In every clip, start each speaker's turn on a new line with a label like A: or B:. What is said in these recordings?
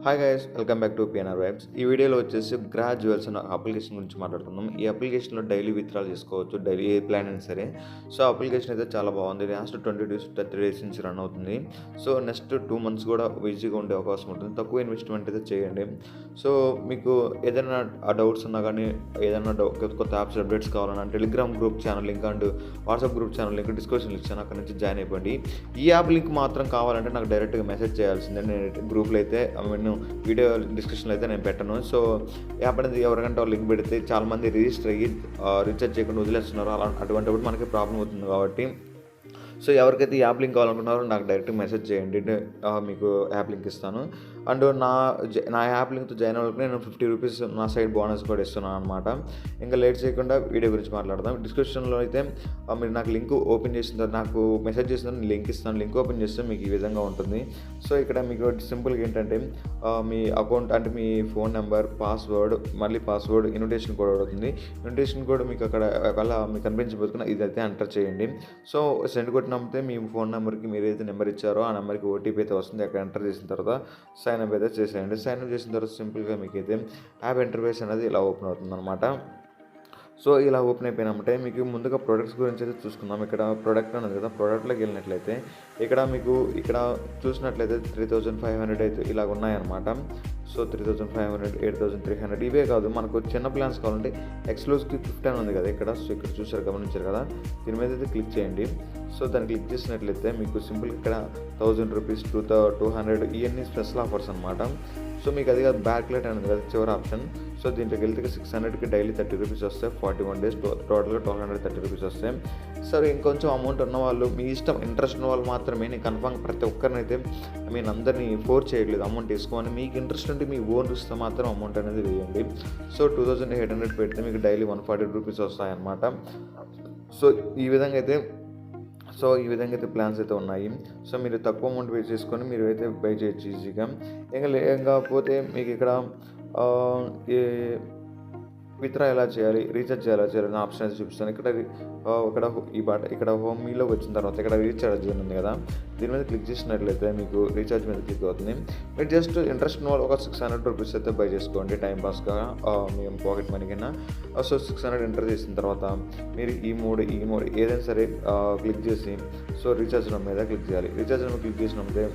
A: Hi guys, welcome back to PNR vibes. ఈ వీడియోలో వచ్చేసి గ్రాడ్యువల్స్ అనే అప్లికేషన్ గురించి మాట్లాడుతున్నాం. ఈ అప్లికేషన్లో డైలీ విత్డ్రాల్ చేసుకోవచ్చు, డైలీ ఏ ప్లాన్ అయినా సరే. సో అప్లికేషన్ అయితే చాలా బాగుంది. లాస్ట్ 20 డేస్ నుంచి రన్ అవుతుంది. సో నెక్స్ట్ 2 months కూడా ఈజీగా ఉండే అవకాశం ఉంటుంది. తక్కువ ఇన్వెస్ట్మెంట్ అయితే చేయండి. సో మీకు ఏదైనా డౌట్స్ ఉన్నా కానీ, ఏదైనా కొత్త యాప్స్ అప్డేట్స్ కావాలన్నా Telegram group channel link and WhatsApp group channel link డిస్క్రిప్షన్లో ఇచ్చాను, అక్కడ నుంచి జాయిన్ అయిపోండి. ఈ యాప్ లింక్ మాత్రం కావాలంటే నాకు డైరెక్ట్గా మెసేజ్ చేయాల్సిందే. నేను గ్రూప్లో అయితే వీడియో డిస్క్రిప్షన్లో అయితే నేను పెట్టను. సో యాప్ అనేది ఎవరికంటే లింక్ పెడితే చాలామంది రిజిస్టర్ అయ్యి రీఛార్జ్ చేయకుండా వదిలేస్తున్నారు. అటువంటిప్పుడు మనకి ప్రాబ్లం అవుతుంది కాబట్టి సో ఎవరికైతే ఈ యాప్ లింక్ కావాలనుకున్నారో నాకు డైరెక్ట్ మెసేజ్ చేయండి, మీకు యాప్ లింక్ ఇస్తాను. అండ్ నా యాప్ లింక్తో జాయిన్ అవ్వడానికి నేను 50 రూపీస్ నా సైడ్ బోనస్ కూడా ఇస్తున్నాను అనమాట. ఇంకా లేట్ చేయకుండా వీడియో గురించి మాట్లాడదాం. డిస్క్రిప్షన్లో అయితే మీరు నాకు లింక్ ఓపెన్ చేసిన తర్వాత నాకు మెసేజ్ చేసిన నేను లింక్ ఇస్తాను. లింక్ ఓపెన్ చేస్తే మీకు ఈ విధంగా ఉంటుంది. సో ఇక్కడ మీకు సింపుల్గా ఏంటంటే మీ అకౌంట్ అంటే మీ ఫోన్ నెంబర్, పాస్వర్డ్, మళ్ళీ పాస్వర్డ్, ఇన్విటేషన్ కోడ్ అవుతుంది. ఇన్విటేషన్ కోడ్ మీకు అక్కడ ఒకవేళ మీకు కనిపించబోతున్నా ఇదైతే ఎంటర్ చేయండి. సో సెండ్ కొట్టినప్పుడు మీ ఫోన్ నెంబర్కి మీరు ఏదైతే నెంబర్ ఇచ్చారో ఆ నెంబర్కి ఓటీపీ అయితే వస్తుంది. అక్కడ ఎంటర్ చేసిన తర్వాత సైన్ అప్ అయితే చేసేయండి. సైన్ అప్ చేసిన తర్వాత సింపుల్గా మీకు అయితే యాప్ ఇంటర్ఫేస్ అనేది ఇలా ఓపెన్ అవుతుంది అనమాట. సో ఇలా ఓపెన్ అయిపోయినామంటే మీకు ముందుగా ప్రొడక్ట్స్ గురించి అయితే చూసుకుందాం. ఇక్కడ ప్రోడక్ట్ అనేది కదా, ప్రోడక్ట్లోకి వెళ్ళినట్లయితే ఇక్కడ మీకు ఇక్కడ చూసినట్లయితే 3500 అయితే ఇలాగ ఉన్నాయన్నమాట. సో 3500, 8300 ఇవే కాదు, మనకు చిన్న ప్లాన్స్ కావాలంటే ఎక్స్క్లూజివ్ గిఫ్ట్ అని ఉంది కదా ఇక్కడ. సో ఇక్కడ చూసారు, గమనించారు కదా, దీని మీద అయితే క్లిక్ చేయండి. సో దాన్ని క్లిక్ చేసినట్లయితే మీకు సింపుల్ ఇక్కడ 1000 రూపీస్, 200 ఇవన్నీ స్పెషల్ ఆఫర్స్ అనమాట. సో మీకు అది కాదు, బ్యాక్ లైట్ అనేది కదా చివరి ఆప్షన్. సో దీంట్లోకి వెళ్తే 600కి డైలీ 30 రూపీస్ వస్తాయి. 41 days టోటల్గా 1230 రూపీస్ వస్తాయి. సరే ఇంకొంచెం అమౌంట్ ఉన్న వాళ్ళు, మీ ఇష్టం, ఇంట్రెస్ట్ ఉన్న వాళ్ళు మాత్రమే. నేను కన్ఫర్మ్ ప్రతి ఒక్కరిని అయితే అందరినీ ఫోర్స్ చేయట్లేదు అమౌంట్ తీసుకోమని. మీకు ఇంట్రెస్ట్ ఉంటే మీ ఓన్ ఇస్తే మాత్రం అమౌంట్ అనేది వేయండి. సో 2800 పెడితే మీకు డైలీ 140 రూపీస్ వస్తాయన్నమాట. సో ఈ విధంగా అయితే ప్లాన్స్ అయితే ఉన్నాయి. సో మీరు తక్కువ అమౌంట్ పే చేసుకొని మీరు అయితే బై చేయొచ్చు ఈజీగా. ఇంకా పోతే మీకు ఇక్కడ విత్డ్రా ఎలా చేయాలి, రీఛార్జ్ ఎలా చేయాలి అనే ఆప్షన్ అయితే చూపిస్తాను. ఇక్కడ హోమ్ మీలోకి వచ్చిన తర్వాత ఇక్కడ రీఛార్జ్ ఉంది కదా, దీని మీద క్లిక్ చేసినట్లయితే మీకు రీఛార్జ్ మీద క్లిక్ అవుతుంది. మీరు జస్ట్ ఇంట్రెస్ట్ ఉన్న వాళ్ళు ఒక 600 రూపీస్ అయితే బై చేసుకోండి టైంపాస్గా, మేము పాకెట్ మనీ కింద. సో 600 ఎంటర్ చేసిన తర్వాత మీరు ఈ మూడు ఏదైనా సరే క్లిక్ చేసి సో రీఛార్జ్ మీద క్లిక్ చేయాలి. రీఛార్జ్ క్లిక్ చేసినప్పుడే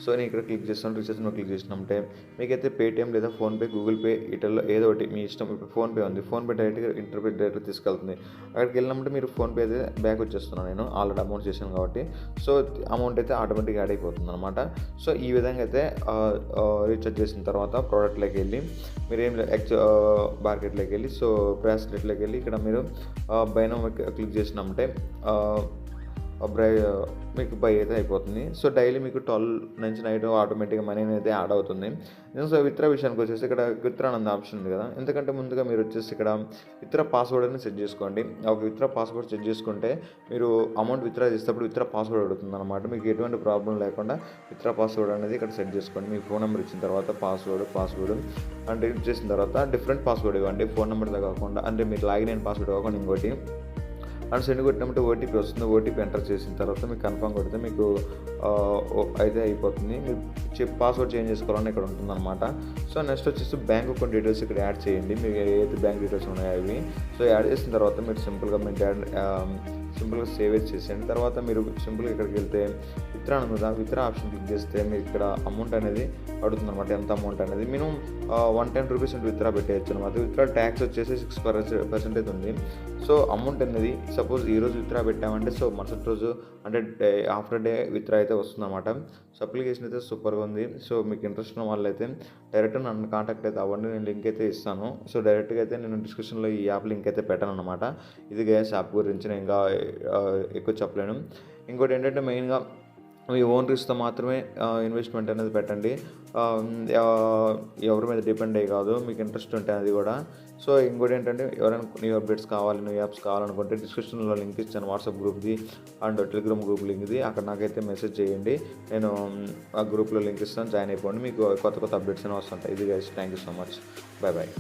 A: సో నేను ఇక్కడ క్లిక్ చేస్తాను. రీఛార్జ్ క్లిక్ చేసినప్పుడే మీకైతే పేటిఎం లేదా ఫోన్పే, గూగుల్ పే వీటిల్లో ఏదో ఒకటి మీ ఇష్టం. ఇప్పుడు ఫోన్పే ఉంది, ఫోన్పే డైరెక్ట్గా ఇంటర్ఫేస్ డైరెక్ట్గా తీసుకెళ్తుంది. అక్కడికి వెళ్ళినప్పుడు మీరు ఫోన్పే అయితే బ్యాక్ వచ్చేస్తున్నాను, నేను ఆల్రెడీ అమౌంట్ చేశాను కాబట్టి. సో అమౌంట్ అయితే ఆటోమేటిక్గా యాడ్ అయిపోతుంది అనమాట. సో ఈ విధంగా అయితే రీఛార్జ్ చేసిన తర్వాత ప్రోడక్ట్లోకి వెళ్ళి మీరు మార్కెట్లోకి వెళ్ళి సో బ్రాస్లెట్లోకి వెళ్ళి ఇక్కడ మీరు బైనో క్లిక్ చేసినామంటే మీకు బై అయితే అయిపోతుంది. సో డైలీ మీకు 12 నుంచి నైట్ ఆటోమేటిక్గా మనీ అయితే యాడ్ అవుతుంది. సో విత్డ్రా విషయానికి వచ్చేసి ఇక్కడ విత్డ్రా అనే ఆప్షన్ ఉంది కదా, ఎందుకంటే ముందుగా మీరు వచ్చేసి ఇక్కడ విత్డ్రా పాస్వర్డ్ అని సెట్ చేసుకోండి. ఒక విత్డ్రా పాస్వర్డ్ సెట్ చేసుకుంటే మీరు అమౌంట్ విత్డ్రా చేసేటప్పుడు విత్డ్రా పాస్వర్డ్ అడుగుతుంది అనమాట. మీకు ఎటువంటి ప్రాబ్లం లేకుండా విత్డ్రా పాస్వర్డ్ అనేది ఇక్కడ సెట్ చేసుకోండి. మీ ఫోన్ నెంబర్ ఇచ్చిన తర్వాత పాస్వర్డ్ అంటే చేసిన తర్వాత డిఫరెంట్ పాస్వర్డ్ ఇవ్వండి, ఫోన్ నెంబర్తో కాకుండా. అంటే మీరు లాగిన్ అయిన పాస్వర్డ్ కాకుండా ఇంకోటి. అండ్ సెండ్ కొట్టినప్పుడు ఓటీపీ వస్తుంది. ఓటీపీ ఎంటర్ చేసిన తర్వాత మీకు కన్ఫర్మ్ కొడితే మీకు అయితే అయిపోతుంది. మీరు పాస్వర్డ్ చేంజ్ చేసుకోవాలని ఇక్కడ ఉంటుందన్నమాట. సో నెక్స్ట్ వచ్చేసి బ్యాంక్ అకౌంట్ డీటెయిల్స్ ఇక్కడ యాడ్ చేయండి. మీకు ఏదైతే బ్యాంక్ డీటెయిల్స్ ఉన్నాయో అవి. సో యాడ్ చేసిన తర్వాత మీరు సింపుల్గా సేవ్ చేసేయండి. తర్వాత మీరు సింపుల్గా ఇక్కడికి వెళ్తే విత్డ్రా ఉంది, విత్డ్రా ఆప్షన్ క్లిక్ చేస్తే మీరు ఇక్కడ అమౌంట్ అనేది అడుగుతుంది అనమాట. ఎంత అమౌంట్ అనేది మినిమం 110 రూపీస్ విత్డ్రా పెట్టేయచ్చు అనమాట. విత్డ్రా ట్యాక్స్ వచ్చేసి 6% ఉంది. సో అమౌంట్ అనేది సపోజ్ ఈరోజు విత్డ్రా పెట్టామంటే సో మరుసటి రోజు అంటే ఆఫ్టర్ డే విత్డ్రా అయితే వస్తుంది అనమాట. సో అప్లికేషన్ అయితే సూపర్గా ఉంది. సో మీకు ఇంట్రెస్ట్ ఉన్న వాళ్ళైతే డైరెక్ట్ నన్ను కాంటాక్ట్ అయితే అవ్వండి, నేను లింక్ అయితే ఇస్తాను. సో డైరెక్ట్గా అయితే నేను డిస్క్రిప్షన్లో ఈ యాప్ లింక్ అయితే పెట్టాను అనమాట. ఇది గ్యాస్ యాప్ గురించి నేను ఇంకా ఎక్కువ చెప్పలేను. ఇంకోటి ఏంటంటే మెయిన్గా మీ ఓన్ రిస్క్తో మాత్రమే ఇన్వెస్ట్మెంట్ అనేది పెట్టండి. ఎవరి మీద డిపెండ్ అయ్యి కాదు, మీకు ఇంట్రెస్ట్ ఉంటే అది కూడా. సో ఇంకోటి ఏంటంటే ఎవరైనా న్యూ అప్డేట్స్ కావాలి, న్యూ యాప్స్ కావాలనుకుంటే డిస్క్రిప్షన్లో లింక్ ఇచ్చాను, వాట్సాప్ గ్రూప్ది అండ్ టెలిగ్రామ్ గ్రూప్ లింక్ది. అక్కడ నాకైతే మెసేజ్ చేయండి, నేను ఆ గ్రూప్లో లింక్ ఇస్తాను, జాయిన్ అయిపోండి. మీకు కొత్త అప్డేట్స్ అనేవి వస్తుంటాయి. ఇది guys, thank you so much, bye.